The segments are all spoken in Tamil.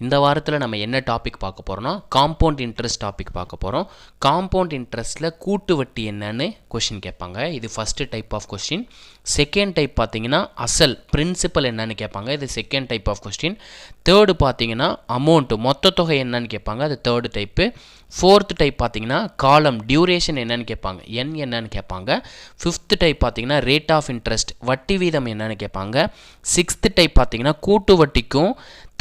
இந்த வாரத்தில் நம்ம என்ன டாபிக் பார்க்க போகிறோம்னா காம்பவுண்ட் இன்ட்ரெஸ்ட் டாபிக் பார்க்க போகிறோம். காம்பவுண்ட் இன்ட்ரெஸ்ட்டில் கூட்டு வட்டி என்னன்னு கொஷின் கேட்பாங்க. இது first type of question. Second type பார்த்தீங்கன்னா அசல் பிரின்சிபல் என்னன்னு கேட்பாங்க. இது second type of question. Third பார்த்தீங்கன்னா அமௌண்ட்டு மொத்த தொகை என்னன்னு கேட்பாங்க. அது தேர்டு டைப்பு. ஃபோர்த்து டைப் பார்த்தீங்கன்னா காலம் டியூரேஷன் என்னன்னு கேட்பாங்க. என் என்னன்னு கேட்பாங்க. ஃபிஃப்த்து டைப் பார்த்தீங்கன்னா ரேட் ஆஃப் இன்ட்ரெஸ்ட் வட்டி வீதம் என்னன்னு கேட்பாங்க. சிக்ஸ்த்து டைப் பார்த்தீங்கன்னா கூட்டு வட்டிக்கும்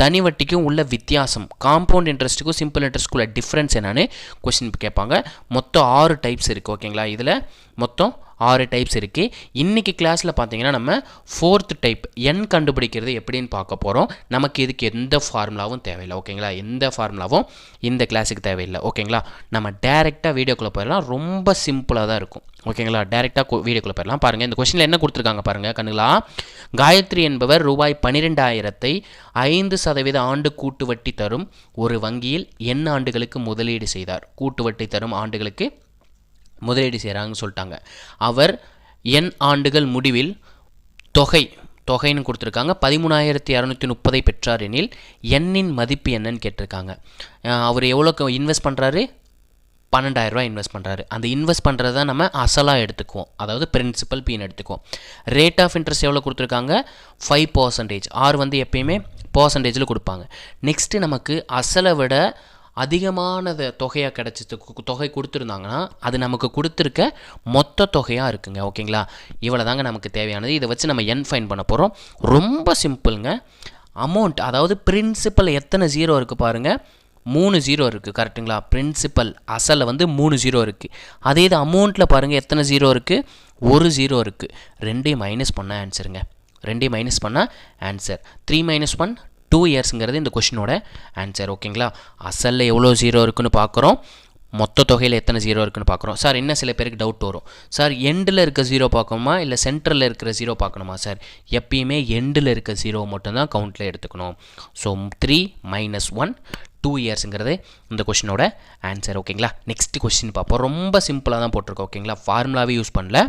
தனி வட்டிக்கும் உள்ள வித்தியாசம், காம்பவுண்ட் இன்ட்ரெஸ்ட்டுக்கும் சிம்பிள் இன்ட்ரெஸ்ட்டுக்கும் உள்ள டிஃப்ரென்ஸ் என்னன்னு கொஸ்டின் கேட்பாங்க. மொத்தம் 6 டைப்ஸ் இருக்குது. ஓகேங்களா, இதில் மொத்தம் 6 டைப்ஸ் இருக்குது. இன்றைக்கி கிளாஸில் பார்த்தீங்கன்னா நம்ம ஃபோர்த் டைப் எண் கண்டுபிடிக்கிறது எப்படின்னு பார்க்க போகிறோம். நமக்கு இதுக்கு எந்த ஃபார்முலாவும் தேவையில்லை. ஓகேங்களா, எந்த ஃபார்முலாவும் இந்த கிளாஸுக்கு தேவையில்லை. ஓகேங்களா, நம்ம டேரெக்டாக வீடியோக்குள்ளே போயிடலாம். ரொம்ப சிம்பிளாக தான் இருக்கும். ஓகேங்களா, டேரெக்டாக வீடியோக்குள்ளே போயிடலாம். பாருங்கள், இந்த கொஸ்டினில் என்ன கொடுத்துருக்காங்க பாருங்கள் கண்ணுங்களா. காயத்ரி என்பவர் ரூபாய் 12,000 5% ஆண்டு கூட்டு வட்டி தரும் ஒரு வங்கியில் எண் ஆண்டுகளுக்கு முதலீடு செய்தார். கூட்டு வட்டி தரும் ஆண்டுகளுக்கு முதலீடு செய்கிறாங்கன்னு சொல்லிட்டாங்க. அவர் எண் ஆண்டுகள் முடிவில் தொகைன்னு கொடுத்துருக்காங்க 13,230 பெற்றார் எனில் எண்ணின் மதிப்பு என்னன்னு கேட்டிருக்காங்க. அவர் எவ்வளோ இன்வெஸ்ட் பண்ணுறாரு? 12,000 இன்வெஸ்ட் பண்ணுறாரு. அந்த இன்வெஸ்ட் பண்ணுறது தான் நம்ம அசலாக எடுத்துக்குவோம், அதாவது பிரின்சிபல் பின்னு எடுத்துக்குவோம். ரேட் ஆஃப் இன்ட்ரெஸ்ட் எவ்வளோ கொடுத்துருக்காங்க? 5%. ஆர் எப்பயுமே பர்சன்டேஜில் கொடுப்பாங்க. நெக்ஸ்ட்டு நமக்கு அசலை விட அதிகமானது தொகையாக தொகை கொடுத்துருந்தாங்கன்னா அது நமக்கு கொடுத்துருக்க மொத்த தொகையாக இருக்குங்க. ஓகேங்களா, இவ்வளோ தாங்க நமக்கு தேவையானது. இதை வச்சு நம்ம என் ஃபைன் பண்ண போகிறோம். ரொம்ப சிம்பிளுங்க. அமௌண்ட், அதாவது பிரின்சிபல் எத்தனை ஜீரோ இருக்குது பாருங்கள். 3 ஜீரோ இருக்குது. கரெக்டுங்களா, பிரின்சிபல் அசலில் 3 ஜீரோ இருக்குது. அதே இது அமௌண்ட்டில் பாருங்கள் எத்தனை ஜீரோ இருக்குது? 1 ஜீரோ இருக்குது. 2 மைனஸ் பண்ணால் ஆன்சருங்க. 2 மைனஸ் பண்ணால் ஆன்சர். 3 - 1 2 இயர்ஸுங்கிறது இந்த கொஷினோட ஆன்சர். ஓகேங்களா, அசலில் எவ்வளோ ஜீரோ இருக்குன்னு பார்க்குறோம், மொத்த தொகையில் எத்தனை ஜீரோ இருக்குன்னு பார்க்குறோம். சார் இன்னும் சில பேருக்கு டவுட் வரும், சார் எண்டில் இருக்க ஜீரோ பார்க்கணுமா இல்லை சென்டரில் இருக்கிற ஜீரோ பார்க்கணுமா? சார் எப்பயுமே எண்டில் இருக்க ஜீரோ மட்டும்தான் கவுண்ட்டில் எடுத்துக்கணும். ஸோ 3 - 1 2 இயர்ஸுங்கிறது இந்த கொஷினோட ஆன்சர். ஓகேங்களா, நெக்ஸ்ட் கொஸ்டின் பார்ப்போம். ரொம்ப சிம்பிளாக தான் போட்டிருக்கோம். ஓகேங்களா, ஃபார்முலாவே யூஸ் பண்ணல.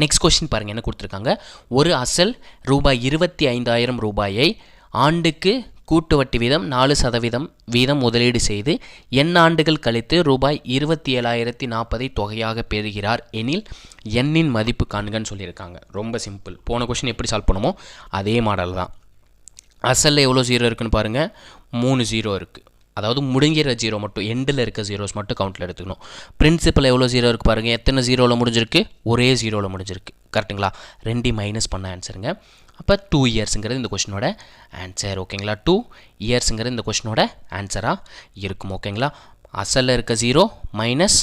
நெக்ஸ்ட் கொஸ்டின் பாருங்கள் என்ன கொடுத்துருக்காங்க. ஒரு அசல் ரூபாய் 25,000 ஆண்டுக்கு கூட்டு வட்டி வீதம் 4% வீதம் முதலீடு செய்து எண் ஆண்டுகள் கழித்து ரூபாய் 27,040 தொகையாக பெறுகிறார் எனில் எண்ணின் மதிப்பு காண்கன்னு சொல்லியிருக்காங்க. ரொம்ப சிம்பிள். போன கொஸ்டின் எப்படி சால்வ் பண்ணுமோ அதே மாடல் தான். அசலில் எவ்வளோ ஜீரோ இருக்குன்னு பாருங்கள். 3 ஜீரோ இருக்குது. அதாவது முடிங்கிற ஜீரோ மட்டும், எண்டில் இருக்க ஜீரோஸ் மட்டும் கவுண்ட்டில் எடுத்துக்கணும். பிரின்சிபல் எவ்வளோ ஜீரோ இருக்குது பாருங்கள். எத்தனை ஜீரோவில் முடிஞ்சிருக்கு? ஒரே ஜீரோவில் முடிஞ்சிருக்கு. கரெக்டுங்களா, 2 மைனஸ் பண்ண ஆன்சருங்க. அப்போ 2 இயர்ஸுங்கிறது இந்த கொஷினோட ஆன்சர். ஓகேங்களா, 2 இயர்ஸுங்கிறது இந்த கொஷினோட ஆன்சராக இருக்கும். ஓகேங்களா, அசலில் இருக்க ஜீரோ மைனஸ்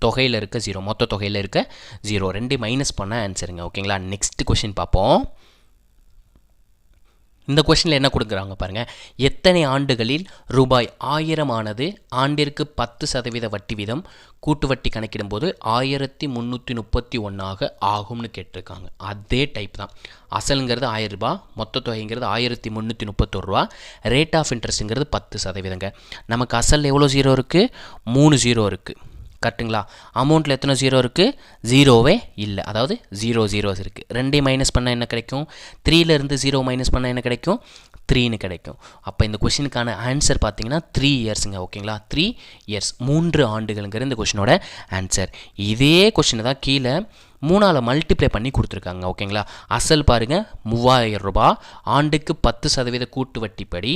தொகையில் இருக்க ஜீரோ, மொத்த தொகையில் இருக்க ஜீரோ, 2 மைனஸ் பண்ண ஆன்சருங்க. ஓகேங்களா, நெக்ஸ்ட் கொஷின் பார்ப்போம். இந்த கொஷினில் என்ன கொடுக்குறாங்க பாருங்கள். எத்தனை ஆண்டுகளில் ரூபாய் 1000 ஆனது ஆண்டிற்கு 10% வட்டி வீதம் கூட்டு வட்டி கணக்கிடும்போது 1331 ஆகும்னு கேட்டிருக்காங்க. அதே டைப் தான். அசலுங்கிறது 1000 ரூபாய், மொத்த தொகைங்கிறது 1331. Rate of இன்ட்ரெஸ்ட்டுங்கிறது 10%. நமக்கு அசலில் எவ்வளோ ஜீரோ இருக்குது? 3 ஜீரோ இருக்குது. கரெக்டுங்களா, அமௌண்ட்டில் எத்தனை ஜீரோ இருக்குது? ஜீரோவே இல்லை, அதாவது 0 ஜீரோஸ் இருக்குது. 2 மைனஸ் பண்ணால் என்ன கிடைக்கும்? 3லேருந்து 0 மைனஸ் பண்ணால் என்ன கிடைக்கும்? 3ன்னு கிடைக்கும். அப்போ இந்த கொஷினுக்கான ஆன்சர் பார்த்தீங்கன்னா 3 இயர்ஸுங்க. ஓகேங்களா, 3 இயர்ஸ், 3 ஆண்டுகள்ங்கிற இந்த கொஷினோட ஆன்சர். இதே கொஷினை தான் கீழே 3ஆல் மல்டிப்ளை பண்ணி கொடுத்துருக்காங்க. ஓகேங்களா, அசல் பாருங்கள் 3000 ரூபாய், ஆண்டுக்கு 10% கூட்டு வட்டிப்படி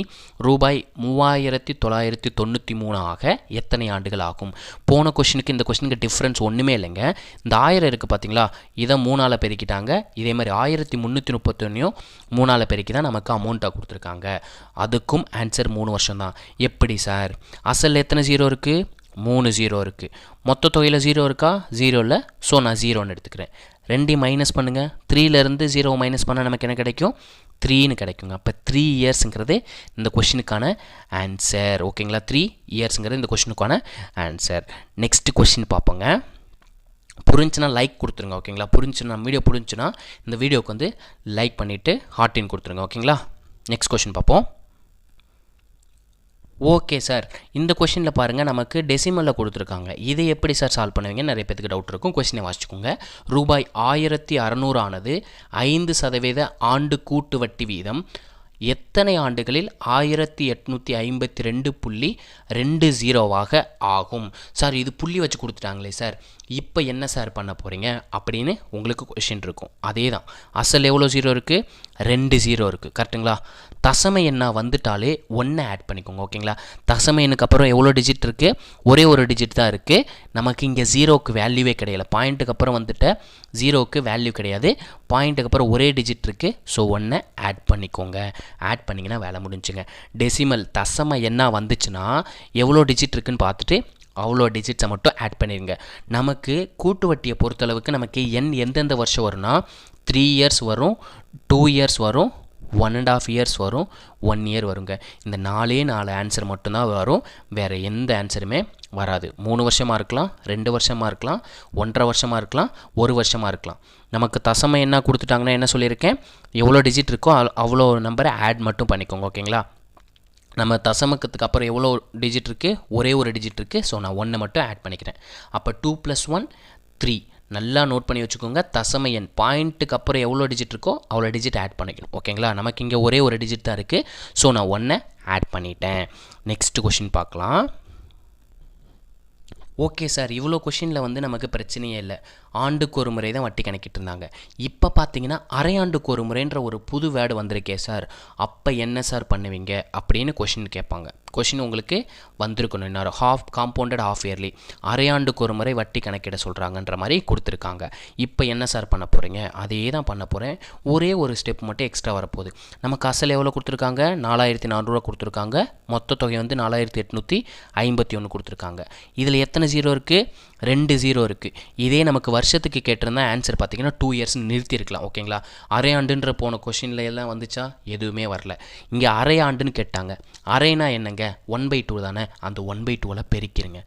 ரூபாய் 3993 எத்தனை ஆண்டுகள் ஆகும்? போன கொஷினுக்கு இந்த கொஷினுக்கு டிஃப்ரென்ஸ் ஒன்றுமே இல்லைங்க. இந்த 1000 இருக்குது பார்த்தீங்களா, இதை 3ஆல் பெருக்கிட்டாங்க. இதே மாதிரி 1331 3ஆல் பெருக்கி தான் நமக்கு அமௌண்ட்டாக கொடுத்துருக்காங்க. அதுக்கும் ஆன்சர் 3 வருஷம் தான். எப்படி சார்? அசல் எத்தனை ஜீரோ இருக்குது? 3 ஜீரோ இருக்குது. மொத்த தொகையில் ஜீரோ இருக்கா? ஜீரோ இல்லை. ஸோ நான் ஜீரோன்னு எடுத்துக்கிறேன். 2 மைனஸ் பண்ணுங்கள். 3லேருந்து 0 மைனஸ் பண்ணால் நமக்கு என்ன கிடைக்கும்? 3ன்னு கிடைக்குங்க. அப்போ 3 இயர்ஸுங்கிறது இந்த கொஷினுக்கான ஆன்சர். ஓகேங்களா, 3 இயர்ஸுங்கிறது இந்த கொஷினுக்கான ஆன்சர். நெக்ஸ்ட் கொஷின் பார்ப்போங்க. புரிஞ்சுன்னா லைக் கொடுத்துருங்க. ஓகேங்களா, புரிஞ்சுன்னா வீடியோ புரிஞ்சுன்னா இந்த வீடியோவுக்கு லைக் பண்ணிவிட்டு ஹார்ட்டின் கொடுத்துருங்க. ஓகேங்களா, நெக்ஸ்ட் கொஷின் பார்ப்போம். ஓகே சார், இந்த கொஷினில் பாருங்கள் நமக்கு டெசிமலில் கொடுத்துருக்காங்க. இதை எப்படி சார் சால்வ் பண்ணுவீங்கன்னு நிறைய பேருக்கு டவுட் இருக்கும். கொஷினை வாசிச்சுக்கோங்க. ரூபாய் 1600 ஆனது 5% ஆண்டு கூட்டு வட்டி வீதம் எத்தனை ஆண்டுகளில் 1852.20 ஆகும்? சார் இது புள்ளி வச்சு கொடுத்துட்டாங்களே சார், இப்போ என்ன சார் பண்ண போகிறீங்க அப்படின்னு உங்களுக்கு கொஷின் இருக்கும். அதே தான், அசல் எவ்வளோ 0 இருக்குது? 2 0 இருக்குது. கரெக்டுங்களா? தசம எண்ணா வந்துட்டாலே 1 ஆட் பண்ணிக்கோங்க. ஓகேங்களா? தசம எண்ணுக்கு அப்புறம் எவ்வளோ டிஜிட் இருக்குது? ஒரே ஒரு டிஜிட் தான் இருக்குது. நமக்கு இங்கே 0க்கு வேல்யூவே கிடையாது. பாயிண்ட்டுக்கு அப்புறம் வந்துட்டு 0க்கு வேல்யூ கிடையாது. பாயிண்ட்டுக்கு அப்புறம் ஒரே டிஜிட் இருக்குது. ஸோ 1 ஆட் பண்ணிக்கோங்க. ஆட் பண்ணிங்கன்னா வேலை முடிஞ்சுங்க. டெசிமல் தசம எண்ணா வந்துச்சுன்னா எவ்வளோ டிஜிட் இருக்குன்னு பார்த்துட்டு அவ்வளோ டிஜிட்ஸை மட்டும் ஆட் பண்ணிடுங்க. நமக்கு கூட்டு வட்டியை பொறுத்தளவுக்கு நமக்கு எந்தெந்த வருஷம் வரும்னா 3 இயர்ஸ் வரும், 2 இயர்ஸ் வரும், 1.5 இயர்ஸ் வரும், 1 இயர் வருங்க. இந்த 4 ஆன்சர் மட்டும்தான் வரும். வேறு எந்த ஆன்சருமே வராது. 3 வருஷமாக இருக்கலாம், 2 வருஷமாக இருக்கலாம், 1.5 வருஷமாக இருக்கலாம், 1 வருஷமாக இருக்கலாம். நமக்கு தசம என்ன கொடுத்துட்டாங்கன்னா என்ன சொல்லியிருக்கேன், எவ்வளோ டிஜிட் இருக்கோ அவ்வளோ நம்பரை ஆட் மட்டும் பண்ணிக்கோங்க. ஓகேங்களா? நம்ம தசமக்கத்துக்கு அப்புறம் எவ்வளோ டிஜிட் இருக்குது? ஒரே ஒரு டிஜிட் இருக்குது. ஸோ நான் 1 மட்டும் ஆட் பண்ணிக்கிறேன். அப்போ 2 + 1 3. நல்லா நோட் பண்ணி வச்சுக்கோங்க. தசம எண் பாயிண்ட்டுக்கு அப்புறம் எவ்வளோ டிஜிட் இருக்கோ அவ்வளோ டிஜிட் ஆட் பண்ணிக்கணும். ஓகேங்களா? நமக்கு இங்கே ஒரே ஒரு டிஜிட் தான் இருக்குது. ஸோ நான் 1 ஆட் பண்ணிட்டேன். நெக்ஸ்ட் கொஷின் பார்க்கலாம். ஓகே சார், இவ்வளோ கொஷினில் வந்து நமக்கு பிரச்சனையே இல்லை. ஆண்டுக்கு ஒரு முறை தான் வட்டி கணக்கிட்டு இருந்தாங்க. இப்போ பார்த்தீங்கன்னா அரையாண்டுக்கு ஒரு முறைன்ற ஒரு புது வேர்டு வந்திருக்கே சார், அப்போ என்ன சார் பண்ணுவீங்க அப்படின்னு கொஷின் கேட்பாங்க. கொஷின் உங்களுக்கு வந்திருக்கணும். இன்னொரு காம்பவுண்டட் ஹாஃப் இயர்லி அரையாண்டுக்கு ஒரு முறை வட்டி கணக்கிட சொல்கிறாங்கன்ற மாதிரி கொடுத்துருக்காங்க. இப்போ என்ன சார் பண்ண போகிறீங்க? அதே தான் பண்ண போகிறேன். ஒரே ஒரு ஸ்டெப் மட்டும் எக்ஸ்ட்ரா வரப்போகுது. நமக்கு அசல் எவ்வளோ கொடுத்துருக்காங்க? 4400 கொடுத்துருக்காங்க. மொத்த தொகை வந்து 4851 கொடுத்துருக்காங்க. இதில் எத்தனை 0 இருக்குது? 2 0 இருக்குது. இதே நமக்கு வருஷத்துக்கு கேட்டிருந்தா ஆன்சர் பார்த்தீங்கன்னா 2 இயர்ஸ் நிறுத்தியிருக்கலாம். ஓகேங்களா? அரையாண்டுன்ற போன கொஷினில் எல்லாம் வந்துச்சா? எதுவுமே வரல. இங்கே அரையாண்டுன்னு கேட்டாங்க. அரைனா என்னங்க? 1/2 தானே. அந்த 1/2 பெருக்கிடுங்க.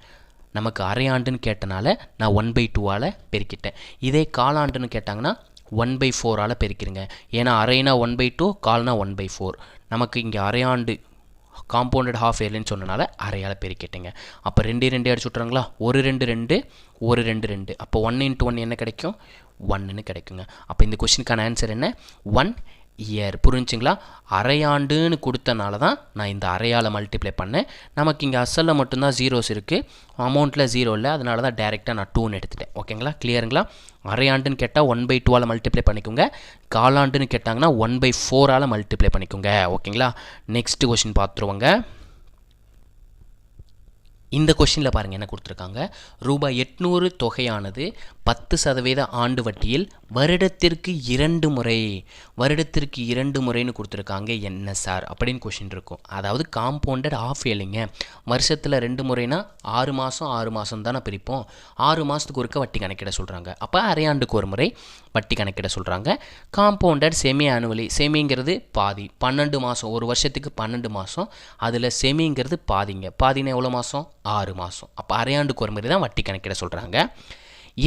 நமக்கு அரையாண்டுன்னு கேட்டனால நான் 1/2 பெருக்கிட்டேன். இதே காலாண்டுன்னு கேட்டாங்கன்னா 1/4 பெருக்கிடுங்க. ஏன்னா அரைனா 1/2, கால்னா 1/4. நமக்கு இங்கே அரையாண்டு காம்பவுண்டட் ஹாஃப் இயர்லின்னு சொன்னனால அரையால் பெருக்கிட்டேங்க. அப்போ 2 2 அடிச்சு விட்றாங்களா? 1 2 2, 1 2 2. அப்போ 1 × 1 என்ன கிடைக்கும்? 1ன்னு கிடைக்குங்க. அப்போ இந்த கொஸ்டினுக்கான ஆன்சர் என்ன? 1 இயர். புரிஞ்சுங்களா? அரையாண்டுன்னு கொடுத்தனால தான் நான் இந்த அரையால் மல்டிப்ளை பண்ணேன். நமக்கு இங்கே அசலில் மட்டும்தான் ஜீரோஸ் இருக்குது, அமௌண்ட்டில் 0 இல்லை. அதனால தான் டேரெக்டாக நான் 2ன்னு எடுத்துட்டேன். ஓகேங்களா? கிளியருங்களா? அரையாண்டுன்னு கேட்டால் 1/2 மல்டிப்ளை பண்ணிக்கோங்க. காலாண்டுன்னு கேட்டாங்கன்னா 1/4 மல்டிப்ளை பண்ணிக்கோங்க. ஓகேங்களா? நெக்ஸ்ட் கொஷின் பார்த்துருவோங்க. இந்த கொஷினில் பாருங்கள் என்ன கொடுத்துருக்காங்க. ரூபாய் 800 தொகையானது 10% ஆண்டு வட்டியில் வருடத்திற்கு 2 முறை, வருடத்திற்கு 2 முறைன்னு கொடுத்துருக்காங்க. என்ன சார் அப்படின்னு கொஷின் இருக்கும். அதாவது காம்பவுண்டட் ஆஃப் இயர்லிங்க. வருஷத்தில் 2 முறைனா 6 மாதம் 6 மாதம் தானே பிரிப்போம். 6 மாதத்துக்கு ஒருக்க வட்டி கணக்கிட சொல்கிறாங்க. அப்போ அரையாண்டுக்கு ஒரு முறை வட்டி கணக்கிட சொல்கிறாங்க. Compounded semi annually. செமிங்கிறது பாதி, 12 மாதம். ஒரு வருஷத்துக்கு 12 மாதம். அதில் செமிங்கிறது பாதிங்க. பாதினா எவ்வளோ மாதம்? 6 மாதம். அப்போ அரையாண்டுக்கு ஒரு முறை தான் வட்டி கணக்கிட சொல்கிறாங்க.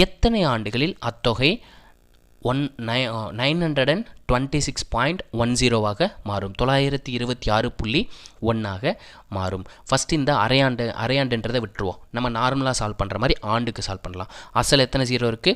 எத்தனை ஆண்டுகளில் அத்தொகை 926.10 மாறும்? 926.1 மாறும். ஃபஸ்ட்டு இந்த அரையாண்டுன்றதை விட்டுருவோம். நம்ம நார்மலாக சால்வ் பண்ணுற மாதிரி ஆண்டுக்கு சால்வ் பண்ணலாம். அசல் எத்தனை 0 இருக்குது?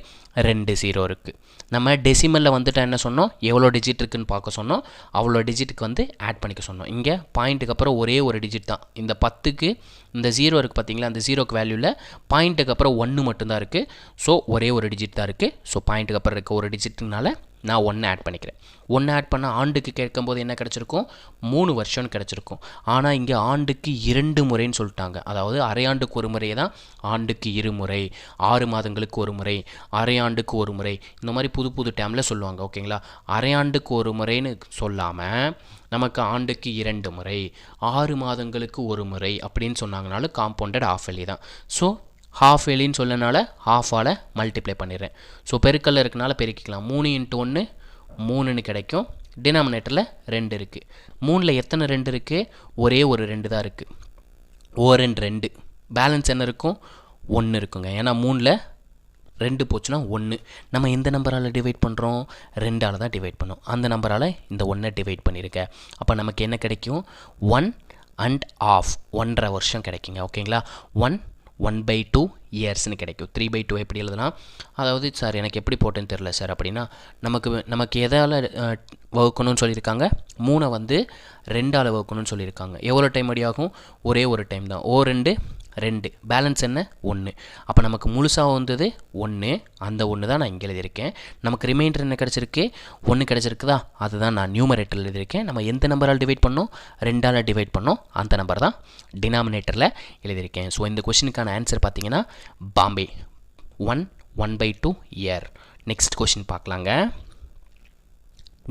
2 0 இருக்குது. நம்ம டெசிமலில் வந்துட்டு என்ன சொன்னோம்? எவ்வளோ டிஜிட் இருக்குதுன்னு பார்க்க சொன்னோம். அவ்வளோ டிஜிட்டுக்கு வந்து ஆட் பண்ணிக்க சொன்னோம். இங்கே பாயிண்ட்டுக்கு அப்புறம் ஒரே ஒரு டிஜிட் தான். இந்த 10க்கு இந்த 0 இருக்குது பார்த்தீங்களா? அந்த 0க்கு வேல்யூவில் பாயிண்ட்டுக்கு அப்புறம் 1 மட்டும்தான் இருக்குது. ஸோ ஒரே ஒரு டிஜிட் தான் இருக்குது. ஸோ பாயிண்ட்டுக்கு அப்புறம் இருக்க ஒரு டிஜிட்டுனால நான் 1 ஆட் பண்ணிக்கிறேன். 1 ஆட் பண்ணால் ஆண்டுக்கு கேட்கும்போது என்ன கிடச்சிருக்கும்? 3 வருஷம்னு கிடச்சிருக்கும். ஆனால் இங்கே ஆண்டுக்கு 2 முறைன்னு சொல்லிட்டாங்க. அதாவது அரையாண்டுக்கு ஒரு முறையே தான் ஆண்டுக்கு 2 முறை, 6 மாதங்களுக்கு ஒரு முறை, அரையாண்டுக்கு ஒரு முறை, இந்த மாதிரி புது புது டேமில் சொல்லுவாங்க. ஓகேங்களா? அரையாண்டுக்கு ஒரு முறைன்னு சொல்லாமல் நமக்கு ஆண்டுக்கு 2 முறை, 6 மாதங்களுக்கு ஒரு முறை அப்படின்னு சொன்னாங்கனாலும் காம்பவுண்டட் ஆஃப் இயர்லி தான். ஸோ ஹாஃப் இயர்லின்னு சொல்லனால ஹாஃபால் மல்டிப்ளை பண்ணிடுறேன். ஸோ பெருக்கல்ல இருக்கனால பெருக்கிக்கலாம். 3 × 1 3ன்னு கிடைக்கும். டினாமினேட்டரில் 2 இருக்குது. 3ல் எத்தனை 2 இருக்குது? ஒரே ஒரு 2 தான் இருக்குது. 1 2. பேலன்ஸ் என்ன இருக்கும்? 1 இருக்குங்க. ஏன்னா 3ல் 2 போச்சுன்னா 1. நம்ம எந்த நம்பரால் டிவைட் பண்ணுறோம்? 2ஆல் தான் டிவைட் பண்ணோம். அந்த நம்பரால் இந்த 1 டிவைட் பண்ணியிருக்கேன். அப்போ நமக்கு என்ன கிடைக்கும்? 1 1/2 1.5 வருஷம் கிடைக்குங்க. ஓகேங்களா? 1 1/2 இயர்ஸ்னு கிடைக்கும். 3/2 எப்படி எழுதலாம், அதாவது சார் எனக்கு எப்படி போட்டேன்னு தெரில சார் அப்படின்னா, நமக்கு எதால் வகுக்கணும்னு சொல்லியிருக்காங்க, 3 வந்து 2ஆல் வகுக்கணும்னு சொல்லியிருக்காங்க. எவ்வளோ டைம் அடியாகும், ஒரே ஒரு டைம் தான். 2 பேலன்ஸ் என்ன 1. அப்போ நமக்கு முழுசாக வந்தது 1, அந்த 1 தான் நான் இங்கே எழுதியிருக்கேன். நமக்கு ரிமைண்டர் என்ன கிடச்சிருக்கு, 1 கிடச்சிருக்குதா, அதுதான் நான் நியூமரேட்டரில் எழுதியிருக்கேன். நம்ம எந்த நம்பரால் டிவைட் பண்ணோம், 2ஆல் டிவைட் பண்ணோம், அந்த நம்பர் தான் டினாமினேட்டரில் எழுதியிருக்கேன். ஸோ இந்த கொஷினுக்கான ஆன்சர் பார்த்தீங்கன்னா பாம்பே 1/2 இயர். நெக்ஸ்ட் கொஷின் பார்க்கலாங்க.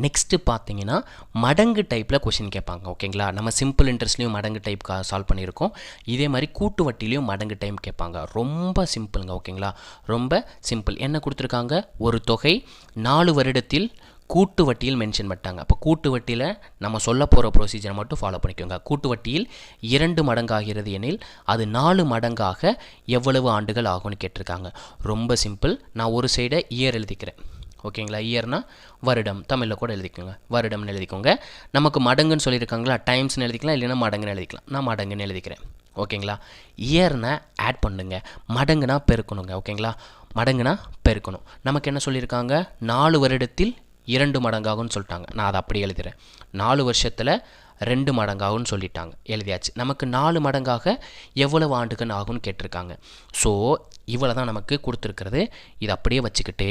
நெக்ஸ்ட்டு பார்த்தீங்கன்னா மடங்கு டைப்பில் கொஷின் கேட்பாங்க. ஓகேங்களா, நம்ம சிம்பிள் இன்ட்ரெஸ்ட்லேயும் மடங்கு டைப் சால்வ் பண்ணியிருக்கோம். இதே மாதிரி கூட்டு வட்டிலையும் மடங்கு டைம் கேட்பாங்க. ரொம்ப சிம்பிளுங்க. ஓகேங்களா, ரொம்ப சிம்பிள். என்ன கொடுத்துருக்காங்க, ஒரு தொகை 4 வருடத்தில் கூட்டு வட்டியில் மென்ஷன் பண்ணிட்டாங்க. அப்போ கூட்டு வட்டியில் நம்ம சொல்ல போகிற ப்ரொசீஜரை மட்டும் ஃபாலோ பண்ணிக்கோங்க. கூட்டு வட்டியில் 2 மடங்காகிறது எனில் அது 4 மடங்காக எவ்வளவு ஆண்டுகள் ஆகும்னு கேட்டிருக்காங்க. ரொம்ப சிம்பிள். நான் ஒரு சைடை இயர் எழுதிக்கிறேன். ஓகேங்களா, இயர்னா வருடம், தமிழில் கூட எழுதிக்கோங்க, வருடம்னு எழுதிக்கோங்க. நமக்கு மடங்குன்னு சொல்லியிருக்காங்களா, டைம்ஸ்னு எழுதிக்கலாம், இல்லைன்னா மடங்குன்னு எழுதிக்கலாம். நான் மடங்குன்னு எழுதிக்கிறேன். ஓகேங்களா, இயர்னா ஆட் பண்ணுங்க, மடங்குனா பெருக்கணுங்க. ஓகேங்களா, மடங்குனா பெருக்கணும். நமக்கு என்ன சொல்லியிருக்காங்க, 4 வருடத்தில் 2 மடங்காகும்னு சொல்லிட்டாங்க. நான் அதை அப்படியே எழுதுகிறேன். 4 வருஷத்தில் 2 மடங்காகும்னு சொல்லிட்டாங்க, எழுதியாச்சு. நமக்கு 4 மடங்காக எவ்வளவு ஆண்டுகள் ஆகும்னு கேட்டிருக்காங்க. ஸோ இவ்வளோ தான் நமக்கு கொடுத்துருக்கிறது. இதை அப்படியே வச்சுக்கிட்டு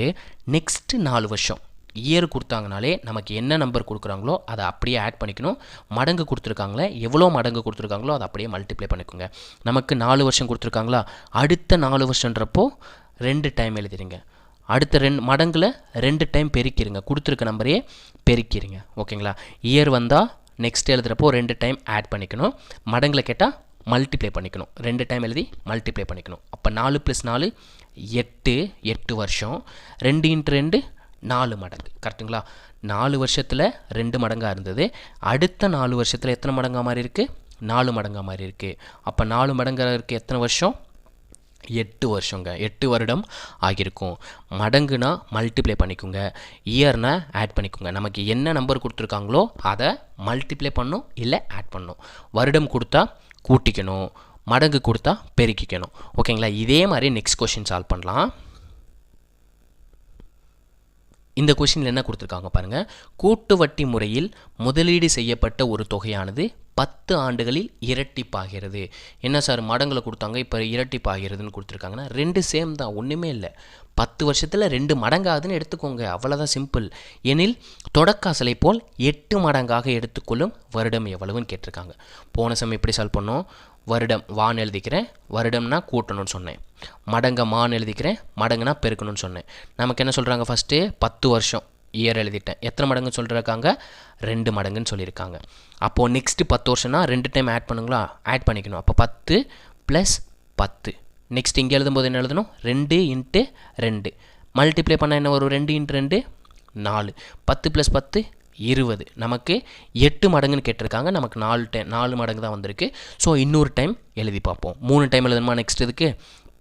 நெக்ஸ்ட்டு 4 வருஷம் இயர் கொடுத்தாங்கனாலே நமக்கு என்ன நம்பர் கொடுக்குறாங்களோ அதை அப்படியே ஆட் பண்ணிக்கணும். மடங்கு கொடுத்துருக்காங்களே, எவ்வளோ மடங்கு கொடுத்துருக்காங்களோ அதை அப்படியே மல்டிப்ளை பண்ணிக்கோங்க. நமக்கு 4 வருஷம் கொடுத்துருக்காங்களா, அடுத்த 4 வருஷன்றப்போ 2 டைம் எழுதிடுங்க. அடுத்த 2 மடங்கில் 2 டைம் பெருக்கிடுங்க, கொடுத்துருக்க நம்பரே பெருக்கிடுங்க. ஓகேங்களா, இயர் வந்தால் நெக்ஸ்ட் எழுதுகிறப்போ 2 டைம் ஆட் பண்ணிக்கணும். மடங்கில் கேட்டால் மல்டிப்ளை பண்ணிக்கணும். 2 டைம் எழுதி மல்டிப்ளை பண்ணிக்கணும். அப்போ 4 + 4 8 வருஷம். 2 × 2 4 மடங்கு. கரெக்டுங்களா, 4 வருஷத்தில் 2 மடங்காக இருந்தது. அடுத்த 4 வருஷத்தில் எத்தனை மடங்காக மாறி இருக்குது, 4 மடங்காக மாறி இருக்குது. அப்போ 4 மடங்காக இருக்குது எத்தனை வருஷம், 8 வருஷங்க. 8 வருடம் ஆகியிருக்கும். மடங்குனா மல்டிப்ளை பண்ணிக்கோங்க, இயர்னா ஆட் பண்ணிக்கோங்க. நமக்கு என்ன நம்பர் கொடுத்துருக்காங்களோ அதை மல்டிப்ளை பண்ணணும், இல்லை ஆட் பண்ணணும். வருடம் கொடுத்தா கூட்டிக்கணும், மடங்கு கொடுத்தா பெருக்கிக்கணும். ஓகேங்களா, இதே மாதிரி நெக்ஸ்ட் கொஷின் சால்வ் பண்ணலாம். இந்த கொஷினில் என்ன கொடுத்துருக்காங்க பாருங்கள். கூட்டு வட்டி முறையில் முதலீடு செய்யப்பட்ட ஒரு தொகையானது 10 ஆண்டுகளில் இரட்டிப்பாகிறது. என்ன சார் மடங்களை கொடுத்தாங்க, இப்போ இரட்டிப்பாகிறதுன்னு கொடுத்துருக்காங்கன்னா 2 சேம் தான், ஒன்றுமே இல்லை. 10 வருஷத்தில் 2 மடங்காகுதுன்னு எடுத்துக்கோங்க, அவ்வளோதான் சிம்பிள். எனில் தொடக்க அசலை போல் 8 மடங்காக எடுத்துக்கொள்ளும் வருடம் எவ்வளவுன்னு கேட்டிருக்காங்க. போன சமயம் எப்படி சால்வ் பண்ணோம், வருடம் வான்னு எழுதிக்கிறேன், வருடம்னா கூட்டணும்னு சொன்னேன். மடங்க மான்னு எழுதிக்கிறேன், மடங்குனா பெருக்கணும்னு சொன்னேன். நமக்கு என்ன சொல்கிறாங்க, ஃபஸ்ட்டு 10 வருஷம் இயர் எழுதிட்டேன். எத்தனை மடங்குன்னு சொல்லியிருக்காங்க, 2 மடங்குன்னு சொல்லியிருக்காங்க. அப்போது நெக்ஸ்ட்டு 10 வருஷம்னா 2 டைம் ஆட் பண்ணுங்களா, ஆட் பண்ணிக்கணும். அப்போ 10 + 10. நெக்ஸ்ட் இங்கே எழுதும்போது என்ன எழுதணும், 2 × 2. மல்டிப்ளை பண்ணால் என்ன வரும், 2 × 2 4. 10 + 10 20. நமக்கு 8 மடங்குன்னு கேட்டிருக்காங்க, நமக்கு 4 மடங்கு தான் வந்திருக்கு. ஸோ இன்னொரு டைம் எழுதி பார்ப்போம். 3 டைம் எழுதணுமா நெக்ஸ்ட் இதுக்கு,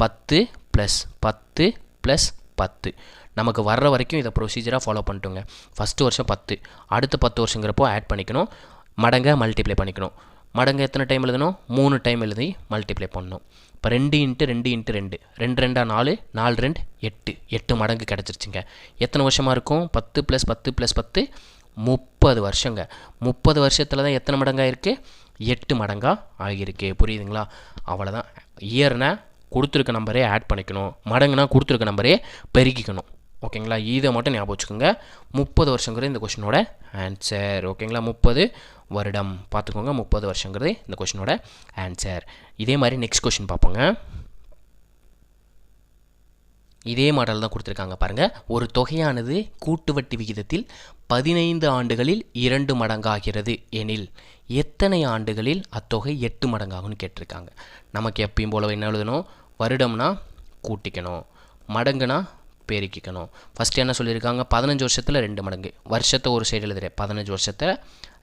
10 + 10 + 10. நமக்கு வர்ற வரைக்கும் இதை ப்ரொசீஜராக ஃபாலோ பண்ணிட்டோங்க. ஃபஸ்ட்டு வருஷம் 10, அடுத்த 10 வருஷங்கிறப்போ ஆட் பண்ணிக்கணும், மடங்கை மல்டிப்ளை பண்ணிக்கணும். மடங்கு எத்தனை டைம் எழுதணும், 3 டைம் எழுதி மல்டிப்ளை பண்ணணும். இப்போ 2 × 2 × 2 2 2 4 4 2 8 8 மடங்கு கிடச்சிருச்சுங்க. எத்தனை வருஷமாக இருக்கும், 10 + 10 + 10 30 வருஷங்க. 30 வருஷத்தில் தான் எத்தனை மடங்காக இருக்குது, 8 மடங்காக ஆகியிருக்கு. புரியுதுங்களா, அவ்வளோதான். இயர்னா கொடுத்துருக்க நம்பரே ஆட் பண்ணிக்கணும், மடங்குனா கொடுத்துருக்க நம்பரே பெருக்கிக்கணும். ஓகேங்களா, இதை மட்டும் ஞாபகம் வச்சுக்கோங்க. 30 வருஷங்கிறது இந்த கொஷினோட ஆன்சர். ஓகேங்களா, 30 வருடம் பார்த்துக்கோங்க, 30 வருஷங்கிறது இந்த கொஷினோட ஆன்சர். இதே மாதிரி நெக்ஸ்ட் கொஷின் பார்ப்போங்க. இதே மாடல் தான் கொடுத்துருக்காங்க பாருங்கள். ஒரு தொகையானது கூட்டு வட்டி விகிதத்தில் 15 ஆண்டுகளில் 2 மடங்காகிறது எனில் எத்தனை ஆண்டுகளில் அத்தொகை 8 மடங்காகும்னு கேட்டிருக்காங்க. நமக்கு எப்பயும் போல என்ன எழுதணும், வருடம்னா கூட்டிக்கணும், மடங்குனா பெருக்கிக்கணும். ஃபஸ்ட்டு என்ன சொல்லியிருக்காங்க, 15 வருஷத்தில் 2 மடங்கு, வருஷத்தை ஒரு சைடு எழுதுகிறேன், 15 வருஷத்தில்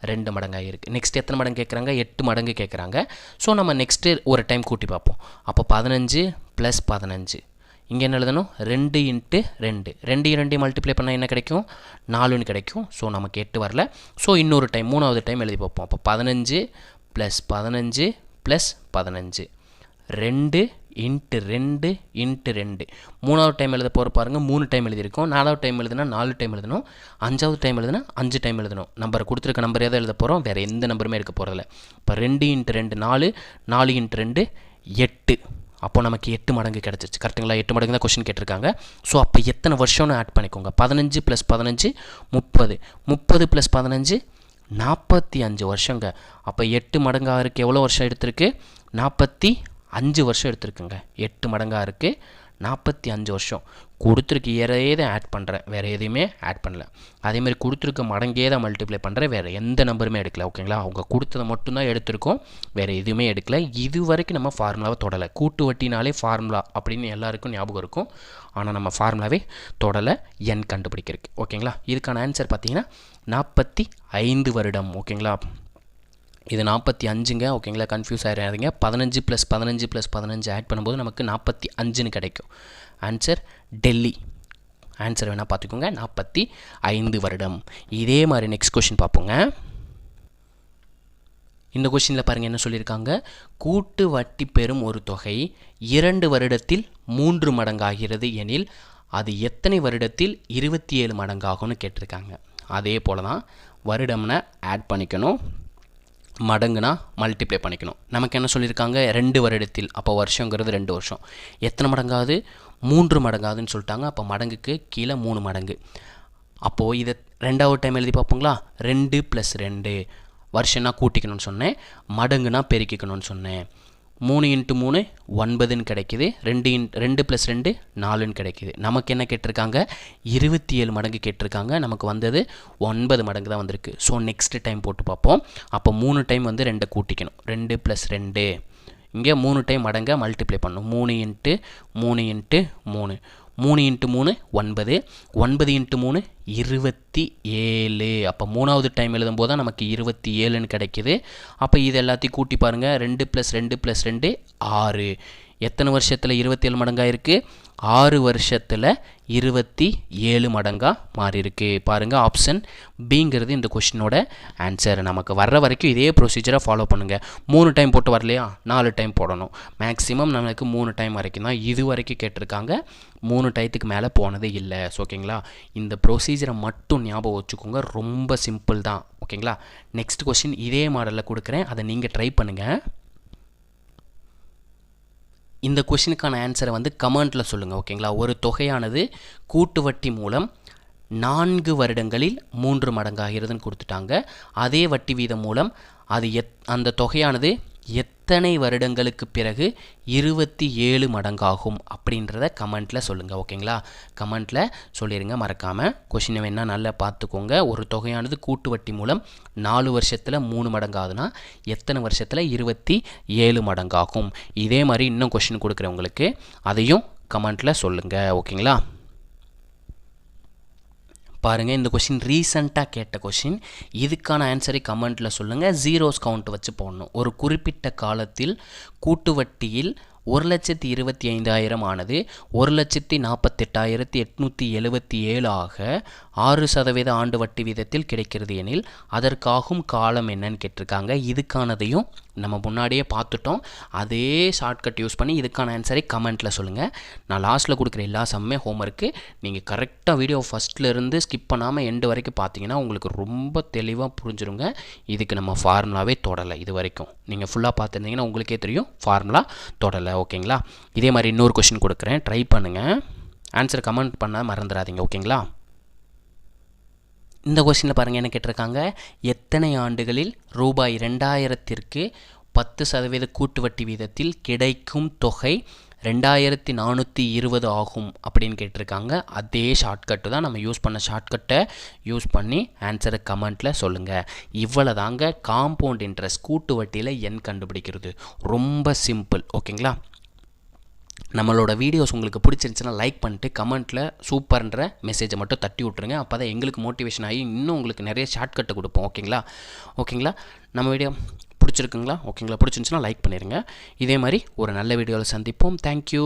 2 மடங்காக இருக்குது. நெக்ஸ்ட் எத்தனை மடங்கு கேட்குறாங்க, 8 மடங்கு கேட்குறாங்க. ஸோ நம்ம நெக்ஸ்ட்டு ஒரு டைம் கூட்டி பார்ப்போம். அப்போ 15 + 15. இங்கே என்ன எழுதணும், 2 × 2 2 2 மல்டிப்ளை பண்ணால் என்ன கிடைக்கும், 4ன்னு கிடைக்கும். ஸோ நமக்கு 8 வரல. ஸோ இன்னொரு டைம் 3வது டைம் எழுதி பார்ப்போம். அப்போ 15 + 15 + 15 2 இன்ட்டு 2 இன்ட்டு 2. 3வது டைம் எழுத போகிற பாருங்கள் 3 டைம் எழுதியிருக்கோம். 4வது டைம் எழுதுனா 4 டைம் எழுதணும். 5வது டைம் எழுதுனா 5 டைம் எழுதணும். நம்பர் கொடுத்துருக்க நம்பரே தான் எழுத போகிறோம், வேறு எந்த நம்பருமே எடுக்க போகிறதில்ல. இப்போ 2 இன்ட்டு 2 4, 4 இன்ட்டு 2 8. அப்போ நமக்கு 8 மடங்கு கிடச்சிருச்சு. கரெக்டுங்களா? 8 மடங்கு தான் கொஷின் கேட்டிருக்காங்க. ஸோ அப்போ எத்தனை வருஷம்னு ஆட் பண்ணிக்கோங்க. 15 + 15 30. 30 + 15 45 வருஷங்க. அப்போ 8 மடங்காக இருக்குது எவ்வளோ வருஷம் எடுத்திருக்கு? 45 வருஷம் எடுத்திருக்குங்க. 8 மடங்காக இருக்குது 45 வருஷம். கொடுத்துருக்க இயரே தான் ஆட் பண்ணுறேன், வேறு எதையுமே ஆட் பண்ணல. அதேமாதிரி கொடுத்துருக்க மடங்கே தான் மல்டிப்ளை பண்ணுறேன், வேறு எந்த நம்பருமே எடுக்கல. ஓகேங்களா? அவங்க கொடுத்ததை மட்டும்தான் எடுத்திருக்கோம், வேறு எதுவுமே எடுக்கல. இது வரைக்கும் நம்ம ஃபார்முலாவை தொடலை. கூட்டு வட்டினாலே ஃபார்முலா அப்படின்னு எல்லாருக்கும் ஞாபகம் இருக்கும், ஆனால் நம்ம ஃபார்முலாவே தொடலை எண் கண்டுபிடிக்கிறதுக்கு. ஓகேங்களா? இதுக்கான ஆன்சர் பார்த்தீங்கன்னா 45 வருடம். ஓகேங்களா? இது 45ங்க. ஓகேங்களா? கன்ஃபியூஸ் ஆகிடாதீங்க. 15 + 15 + 15 ஆட் பண்ணும்போது நமக்கு 45ன்னு கிடைக்கும். ஆன்சர் டெல்லி. ஆன்சர் வேணால் பார்த்துக்கோங்க, 45 வருடம். இதே மாதிரி நெக்ஸ்ட் கொஷின் பார்ப்போங்க. இந்த கொஷினில் பாருங்கள் என்ன சொல்லியிருக்காங்க. கூட்டு வட்டி பெறும் ஒரு தொகை 2 வருடத்தில் 3 மடங்காகிறது எனில் அது எத்தனை வருடத்தில் 27 மடங்காகும்னு கேட்டிருக்காங்க. அதே போல் தான் வருடம்னா ஆட் பண்ணிக்கணும், மடங்குனா மல்டிப்ளை பண்ணிக்கணும். நமக்கு என்ன சொல்லியிருக்காங்க? 2 வருடத்தில். அப்போ வருஷங்கிறது 2 வருஷம். எத்தனை மடங்காவது? 3 மடங்காதுன்னு சொல்லிட்டாங்க. அப்போ மடங்குக்கு கீழே 3 மடங்கு. அப்போது இதை 2வது டைம் எழுதி பார்ப்போங்களா? 2 + 2. வருஷம்னா கூட்டிக்கணும்னு சொன்னேன், மடங்குனா பெருக்கிக்கணும்னு சொன்னேன். 3 இன்ட்டு 3 9ன்னு கிடைக்கிது. 2 + 2 4ன்னு கிடைக்கிது. நமக்கு என்ன கேட்டிருக்காங்க? 27 மடங்கு கேட்டிருக்காங்க. நமக்கு வந்தது 9 மடங்கு தான் வந்திருக்கு. ஸோ நெக்ஸ்ட் டைம் போட்டு பார்ப்போம். அப்போ 3 டைம் வந்து 2 கூட்டிக்கணும். 2 + 2. இங்கே 3 டைம் மடங்கை மல்டிப்ளை பண்ணணும். 3 இன்ட்டு 3 இன்ட்டு 3. 3 இன்ட்டு 3 9. 9 இன்ட்டு 3 27. அப்போ 3வது டைம் எழுதும்போது தான் நமக்கு 27ன்னு கிடைக்கிது. அப்போ இது எல்லாத்தையும் கூட்டி பாருங்கள். 2 + 2 + 2 6. எத்தனை வருஷத்தில் 27 மடங்காக இருக்குது? 6 வருஷத்தில் 27 மடங்காக மாறி இருக்கு. பாருங்கள், ஆப்ஷன் பிங்கிறது இந்த கொஷினோட ஆன்சர். நமக்கு வர்ற வரைக்கும் இதே ப்ரொசீஜரை ஃபாலோ பண்ணுங்கள். 3 டைம் போட்டு வரலையா? 4 டைம் போடணும். மேக்ஸிமம் நமக்கு 3 டைம் வரைக்கும் தான் இது வரைக்கும் கேட்டிருக்காங்க. 3 டைத்துக்கு மேலே போனதே இல்லை. ஓகேங்களா? இந்த ப்ரொசீஜரை மட்டும் ஞாபகம் வச்சுக்கோங்க, ரொம்ப சிம்பிள் தான். ஓகேங்களா? நெக்ஸ்ட் கொஷின் இதே மாடலில் கொடுக்குறேன், அதை நீங்கள் ட்ரை பண்ணுங்கள். இந்த கொஷினுக்கான ஆன்சரை வந்து கமெண்ட்டில் சொல்லுங்கள். ஓகேங்களா? ஒரு தொகையானது கூட்டு வட்டி மூலம் 4 வருடங்களில் 3 மடங்காகிறதுன்னு கொடுத்துட்டாங்க. அதே வட்டி வீதம் மூலம் அது அந்த தொகையானது எத்தனை வருடங்களுக்கு பிறகு 27 மடங்காகும் அப்படின்றத கமெண்ட்டில் சொல்லுங்கள். ஓகேங்களா? கமெண்ட்டில் சொல்லிடுங்க மறக்காமல். கொஷினை வேணால் நல்லா பார்த்துக்கோங்க. ஒரு தொகையானது கூட்டு வட்டி மூலம் 4 வருஷத்தில் 3 மடங்காகுதுன்னா எத்தனை வருஷத்தில் 27 மடங்காகும்? இதே மாதிரி இன்னும் கொஷின் கொடுக்குறேன் உங்களுக்கு, அதையும் கமெண்ட்டில் சொல்லுங்கள். ஓகேங்களா? பாருங்கள், இந்த கொஷின் ரீசெண்டாக கேட்ட கொஷின். இதுக்கான ஆன்சரை கமெண்ட்டில் சொல்லுங்கள். ஜீரோஸ் கவுண்ட் வச்சு போடணும். ஒரு குறிப்பிட்ட காலத்தில் கூட்டு வட்டியில் 1,25,000 ஆனது 1,48,877 ஆக 6% ஆண்டு வட்டி வீதத்தில் கிடைக்கிறது எனில் அதற்காகும் காலம் என்னன்னு கேட்டிருக்காங்க. இதுக்கானதையும் நம்ம முன்னாடியே பார்த்துட்டோம். அதே ஷார்ட்கட் யூஸ் பண்ணி இதுக்கான ஆன்சரை கமெண்ட்டில் சொல்லுங்கள். நான் லாஸ்ட்டில் கொடுக்குற எல்லா சம்மே ஹோம்ஒர்க்கு நீங்கள் கரெக்டாக வீடியோ ஃபஸ்ட்லேருந்து ஸ்கிப் பண்ணாமல் எண்டு வரைக்கும் பார்த்தீங்கன்னா உங்களுக்கு ரொம்ப தெளிவாக புரிஞ்சிருங்க. இதுக்கு நம்ம ஃபார்முலாவே தொடலை. இது வரைக்கும் நீங்கள் ஃபுல்லாக பார்த்துருந்தீங்கன்னா உங்களுக்கே தெரியும் ஃபார்முலா தொடலை. ஓகேங்களா? இதே மாதிரி இன்னொரு கொஷின் கொடுக்குறேன், ட்ரை பண்ணுங்கள். ஆன்சர் கமெண்ட் பண்ண மறந்துடாதீங்க. ஓகேங்களா? இந்த கொஸ்டினில் பாருங்கள் என்ன கேட்டிருக்காங்க. எத்தனை ஆண்டுகளில் ரூபாய் 2000ற்கு 10% கூட்டு வட்டி வீதத்தில் கிடைக்கும் தொகை 2420 ஆகும் அப்படின்னு கேட்டிருக்காங்க. அதே ஷார்ட்கட்டு தான் நம்ம யூஸ் பண்ண ஷார்ட்கட்டை யூஸ் பண்ணி ஆன்சரை கமெண்ட்டில் சொல்லுங்கள். இவ்வளோ தாங்க காம்பவுண்ட் இன்ட்ரெஸ்ட் கூட்டு வட்டியில் எண் கண்டுபிடிக்கிறது. ரொம்ப சிம்பிள். ஓகேங்களா? நம்மளோட வீடியோஸ் உங்களுக்கு பிடிச்சிருந்துச்சுன்னா லைக் பண்ணிட்டு கமெண்ட்டில் சூப்பர்ன்ற மெசேஜை மட்டும் தட்டி விட்ருங்க. அப்போ தான் எங்களுக்கு மோட்டிவேஷன் ஆகி இன்னும் உங்களுக்கு நிறைய ஷார்ட்கட்டை கொடுப்போம். ஓகேங்களா? நம்ம வீடியோ பிடிச்சிருக்குங்களா? ஓகேங்களா? பிடிச்சிருந்துச்சுன்னா லைக் பண்ணிடுங்க. இதே மாதிரி ஒரு நல்ல வீடியோவில் சந்திப்போம். தேங்க்யூ.